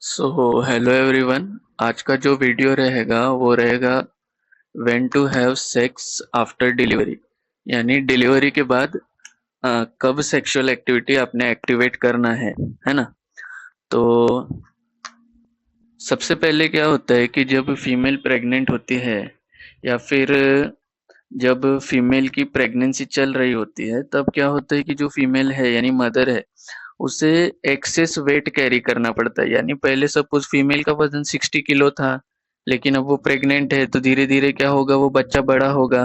So hello everyone. आज का जो वीडियो रहेगा वो रहेगा when to have sex after delivery, यानी डिलीवरी के बाद कब सेक्सुअल एक्टिविटी आपने एक्टिवेट करना है ना। तो सबसे पहले क्या होता है कि जब फीमेल प्रेग्नेंट होती है या फिर जब फीमेल की प्रेगनेंसी चल रही होती है, तब क्या होता है कि जो फीमेल है यानी मदर है, उसे एक्सेस वेट कैरी करना पड़ता है। यानी पहले सपोज फीमेल का वजन 60 किलो था, लेकिन अब वो प्रेग्नेंट है तो धीरे धीरे क्या होगा, वो बच्चा बड़ा होगा।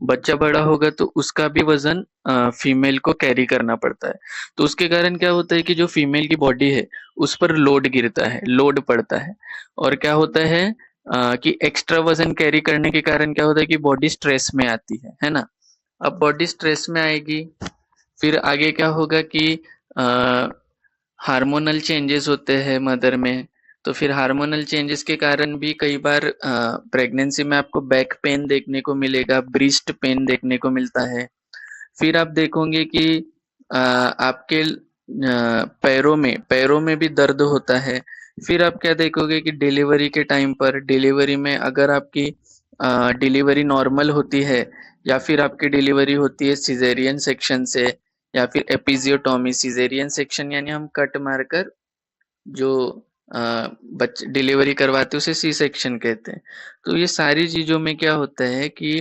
बच्चा बड़ा होगा तो उसका भी वजन फीमेल को कैरी करना पड़ता है। तो उसके कारण क्या होता है कि जो फीमेल की बॉडी है उस पर लोड गिरता है, लोड पड़ता है। और क्या होता है कि एक्स्ट्रा वजन कैरी करने के कारण क्या होता है कि बॉडी स्ट्रेस में आती है ना। अब बॉडी स्ट्रेस में आएगी, फिर आगे क्या होगा कि हार्मोनल चेंजेस होते हैं मदर में। तो फिर हार्मोनल चेंजेस के कारण भी कई बार प्रेगनेंसी में आपको बैक पेन देखने को मिलेगा, ब्रीस्ट पेन देखने को मिलता है। फिर आप देखोगे कि आपके पैरों में भी दर्द होता है। फिर आप क्या देखोगे कि डिलीवरी के टाइम पर, डिलीवरी में अगर आपकी डिलीवरी नॉर्मल होती है या फिर आपकी डिलीवरी होती है सिजेरियन सेक्शन से या फिर एपिजियोटॉमी। सिजेरियन सेक्शन यानी हम कट मारकर जो बच्चे डिलीवरी करवाते हैं उसे सी सेक्शन कहते हैं। तो ये सारी चीजों में क्या होता है कि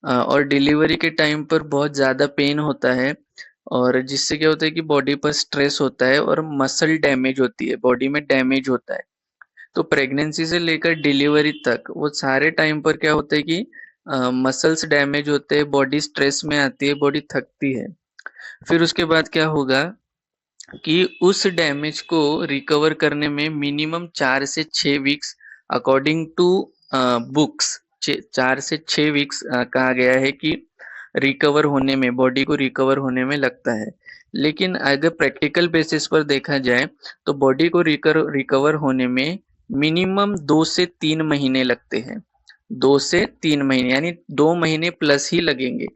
और डिलीवरी के टाइम पर बहुत ज्यादा पेन होता है, और जिससे क्या होता है कि बॉडी पर स्ट्रेस होता है और मसल डैमेज होती है, बॉडी में डैमेज होता है। तो प्रेगनेंसी से लेकर डिलीवरी तक वो सारे टाइम पर क्या होता है कि मसल्स डैमेज होते हैं, बॉडी स्ट्रेस में आती है, बॉडी थकती है। फिर उसके बाद क्या होगा कि उस डैमेज को रिकवर करने में मिनिमम 4 से 6 वीक्स, अकॉर्डिंग टू बुक्स, 4 से 6 वीक्स कहा गया है कि रिकवर होने में, बॉडी को रिकवर होने में लगता है। लेकिन अगर प्रैक्टिकल बेसिस पर देखा जाए तो बॉडी को रिकवर होने में मिनिमम 2 से 3 महीने लगते हैं। 2 से 3 महीने यानी 2 महीने प्लस ही लगेंगे।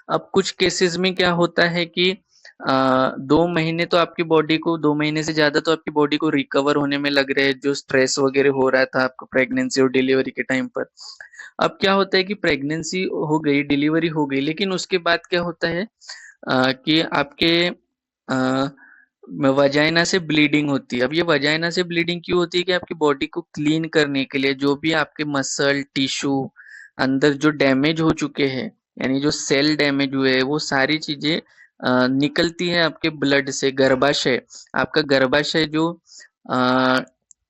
अब कुछ केसेस में क्या होता है कि 2 महीने तो आपकी बॉडी को, 2 महीने से ज्यादा तो आपकी बॉडी को रिकवर होने में लग रहे हैं, जो स्ट्रेस वगैरह हो रहा था आपको प्रेगनेंसी और डिलीवरी के टाइम पर। अब क्या होता है कि प्रेगनेंसी हो गई, डिलीवरी हो गई, लेकिन उसके बाद क्या होता है कि आपके वजाइना से ब्लीडिंग होती है। अब ये वजाइना से ब्लीडिंग क्यों होती है कि आपकी बॉडी को क्लीन करने के लिए जो भी आपके मसल टिश्यू अंदर जो डैमेज हो चुके हैं, यानी जो सेल डैमेज हुए हैं, वो सारी चीजें निकलती है आपके ब्लड से। गर्भाशय, आपका गर्भाशय अ,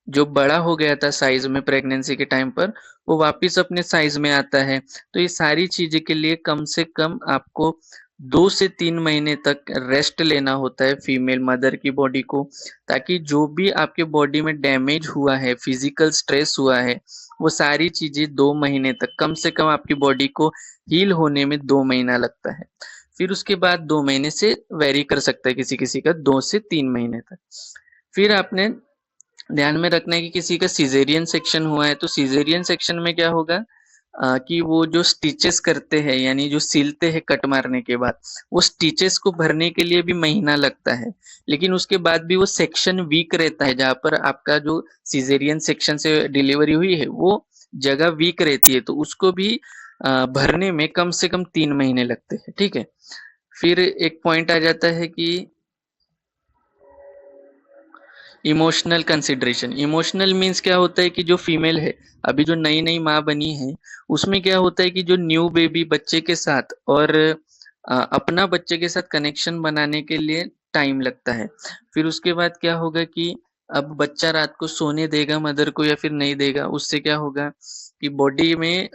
जो बड़ा हो गया था साइज में प्रेगनेंसी के टाइम पर, वो वापस अपने साइज में आता है। तो ये सारी चीजें के लिए कम से कम आपको 2 से 3 महीने तक रेस्ट लेना होता है फीमेल मदर की बॉडी को, ताकि जो भी आपके बॉडी में डैमेज हुआ है, फिजिकल स्ट्रेस हुआ है, वो सारी चीजें 2 महीने तक, कम से कम आपकी बॉडी को हील होने में 2 महीना लगता है। फिर उसके बाद 2 महीने से वेरी कर सकता है किसी किसी का, 2 से 3 महीने तक। फिर आपने ध्यान में रखना है कि किसी का सिजेरियन सेक्शन हुआ है तो सिजेरियन सेक्शन में क्या होगा कि वो जो स्टिचेस करते हैं, यानी जो सिलते हैं कट मारने के बाद, वो स्टिचेस को भरने के लिए भी महीना लगता है। लेकिन उसके बाद भी वो सेक्शन वीक रहता है, जहाँ पर आपका जो सिजेरियन सेक्शन से डिलीवरी हुई है वो जगह वीक रहती है, तो उसको भी भरने में कम से कम 3 महीने लगते हैं। ठीक है। फिर एक पॉइंट आ जाता है कि इमोशनल कंसिडरेशन। इमोशनल मीन्स क्या होता है कि जो फीमेल है, अभी जो नई नई माँ बनी है, उसमें क्या होता है कि जो न्यू बेबी बच्चे के साथ और अपना बच्चे के साथ कनेक्शन बनाने के लिए टाइम लगता है। फिर उसके बाद क्या होगा कि अब बच्चा रात को सोने देगा मदर को या फिर नहीं देगा, उससे क्या होगा कि बॉडी में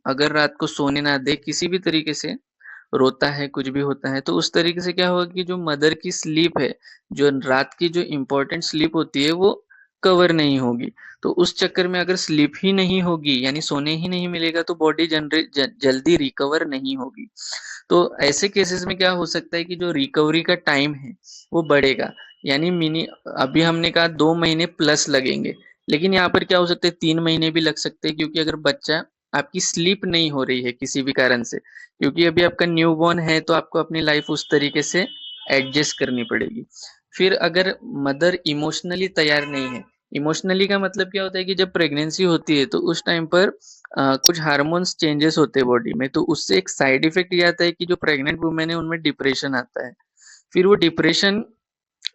अगर रात को सोने ना दे किसी भी तरीके से, रोता है, कुछ भी होता है, तो उस तरीके से क्या होगा कि जो मदर की स्लीप है, जो रात की जो इम्पोर्टेंट स्लीप होती है, वो कवर नहीं होगी। तो उस चक्कर में अगर स्लीप ही नहीं होगी, यानी सोने ही नहीं मिलेगा, तो बॉडी जल्दी रिकवर नहीं होगी। तो ऐसे केसेस में क्या हो सकता है कि जो रिकवरी का टाइम है वो बढ़ेगा। यानी मिनी अभी हमने कहा 2 महीने प्लस लगेंगे, लेकिन यहाँ पर क्या हो सकता है 3 महीने भी लग सकते हैं, क्योंकि अगर बच्चा, आपकी स्लीप नहीं हो रही है किसी भी कारण से, क्योंकि अभी आपका न्यूबॉर्न है तो आपको अपनी लाइफ उस तरीके से एडजस्ट करनी पड़ेगी। फिर अगर मदर इमोशनली तैयार नहीं है, इमोशनली का मतलब क्या होता है कि जब प्रेगनेंसी होती है तो उस टाइम पर कुछ हार्मोन्स चेंजेस होते हैं बॉडी में, तो उससे एक साइड इफेक्ट ये आता है कि जो प्रेग्नेंट वुमेन है उनमें डिप्रेशन आता है। फिर वो डिप्रेशन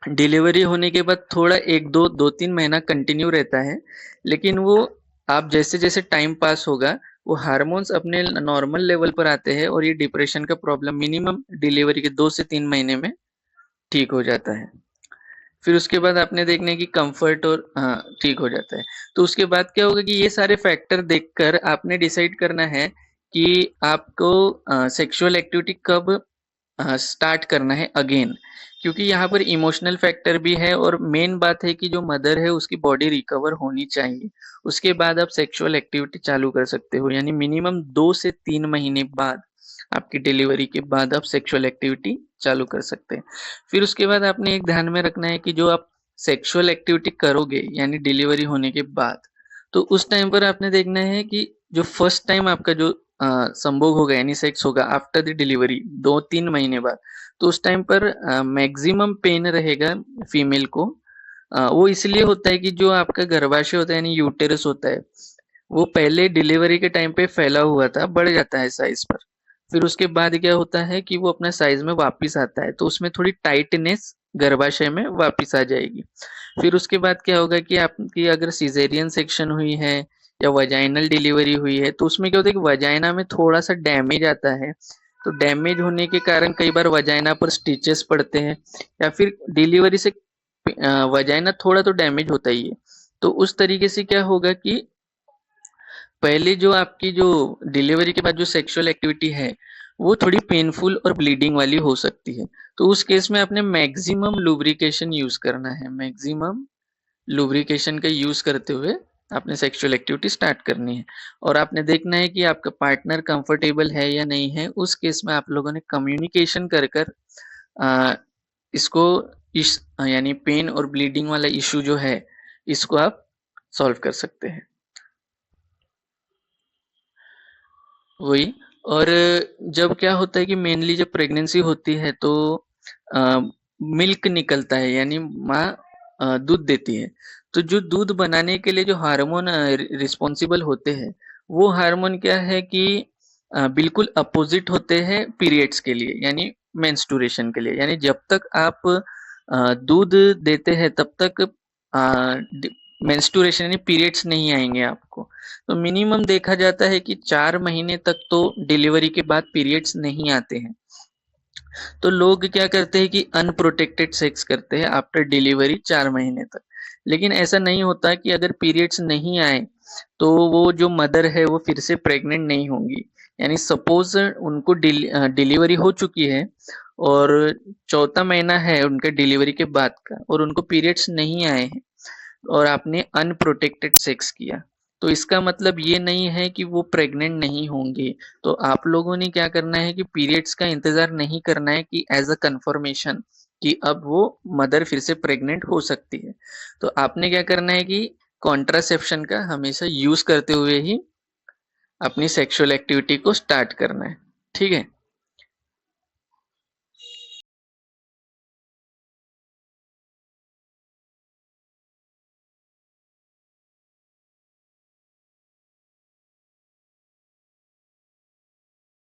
डिलीवरी होने के बाद थोड़ा 1-2 2-3 महीना कंटिन्यू रहता है, लेकिन वो आप जैसे-जैसे टाइम पास होगा, वो हार्मोन्स अपने नॉर्मल लेवल पर आते हैं और ये डिप्रेशन का प्रॉब्लम मिनिमम डिलीवरी के 2 से 3 महीने में ठीक हो जाता है। फिर उसके बाद आपने देखना है कि कंफर्ट और ठीक हो जाता है। तो उसके बाद क्या होगा कि ये सारे फैक्टर देखकर आपने डिसाइड करना है कि आपको सेक्सुअल एक्टिविटी कब स्टार्ट करना है अगेन, क्योंकि यहाँ पर इमोशनल फैक्टर भी है और मेन बात है कि जो मदर है उसकी बॉडी रिकवर होनी चाहिए। उसके बाद आप सेक्सुअल एक्टिविटी चालू कर सकते हो, यानी मिनिमम 2 से 3 महीने बाद आपकी डिलीवरी के बाद आप सेक्सुअल एक्टिविटी चालू कर सकते हैं। फिर उसके बाद आपने एक ध्यान में रखना है कि जो आप सेक्सुअल एक्टिविटी करोगे यानी डिलीवरी होने के बाद, तो उस टाइम पर आपने देखना है कि जो फर्स्ट टाइम आपका जो संभोग होगा यानी सेक्स होगा आफ्टर द डिलीवरी 2-3 महीने बाद, तो उस टाइम पर मैक्सिमम पेन रहेगा फीमेल को। वो इसलिए होता है कि जो आपका गर्भाशय होता है यानी यूटेरस होता है, वो पहले डिलीवरी के टाइम पे फैला हुआ था, बढ़ जाता है साइज पर। फिर उसके बाद क्या होता है कि वो अपना साइज में वापस आता है, तो उसमें थोड़ी टाइटनेस गर्भाशय में वापस आ जाएगी। फिर उसके बाद क्या होगा कि आपकी अगर सिजेरियन सेक्शन हुई है या वजाइनल डिलीवरी हुई है, तो उसमें क्या होता है कि वजाइना में थोड़ा सा डैमेज आता है। तो डैमेज होने के कारण कई बार वजाइना पर स्टिचेस पड़ते हैं, या फिर डिलीवरी से वजाइना थोड़ा तो डैमेज होता ही है। तो उस तरीके से क्या होगा कि पहले जो आपकी जो डिलीवरी के बाद जो सेक्सुअल एक्टिविटी है, वो थोड़ी पेनफुल और ब्लीडिंग वाली हो सकती है। तो उस केस में आपने मैक्सिमम लुब्रिकेशन यूज करना है। मैक्सिमम लुब्रिकेशन का यूज करते हुए आपने सेक्सुअल एक्टिविटी स्टार्ट करनी है। और आपने देखना है कि आपका पार्टनर कंफर्टेबल है या नहीं है। उस केस में आप लोगों ने कम्युनिकेशन कर कर आ, इसको यानी पेन और ब्लीडिंग वाला इशू जो है, इसको आप सॉल्व कर सकते हैं। वही। और जब क्या होता है कि मेनली जब प्रेगनेंसी होती है तो मिल्क निकलता है यानी माँ दूध देती है। तो जो दूध बनाने के लिए जो हार्मोन रिस्पॉन्सिबल होते हैं, वो हार्मोन क्या है कि बिल्कुल अपोजिट होते हैं पीरियड्स के लिए यानी मेंस्ट्रुएशन के लिए। यानी जब तक आप दूध देते हैं तब तक मेंस्ट्रुएशन यानी पीरियड्स नहीं आएंगे आपको। तो मिनिमम देखा जाता है कि 4 महीने तक तो डिलीवरी के बाद पीरियड्स नहीं आते हैं। तो लोग क्या करते हैं कि अनप्रोटेक्टेड सेक्स करते हैं आफ्टर डिलीवरी 4 महीने तक। लेकिन ऐसा नहीं होता कि अगर पीरियड्स नहीं आए तो वो जो मदर है वो फिर से प्रेग्नेंट नहीं होंगी। यानी सपोज उनको डिलीवरी हो चुकी है और चौथा महीना है उनके डिलीवरी के बाद का और उनको पीरियड्स नहीं आए हैं और आपने अनप्रोटेक्टेड सेक्स किया, तो इसका मतलब ये नहीं है कि वो प्रेग्नेंट नहीं होंगे। तो आप लोगों ने क्या करना है कि पीरियड्स का इंतजार नहीं करना है कि एज अ कंफर्मेशन कि अब वो मदर फिर से प्रेग्नेंट हो सकती है। तो आपने क्या करना है कि कॉन्ट्रासेप्शन का हमेशा यूज करते हुए ही अपनी सेक्सुअल एक्टिविटी को स्टार्ट करना है। ठीक है।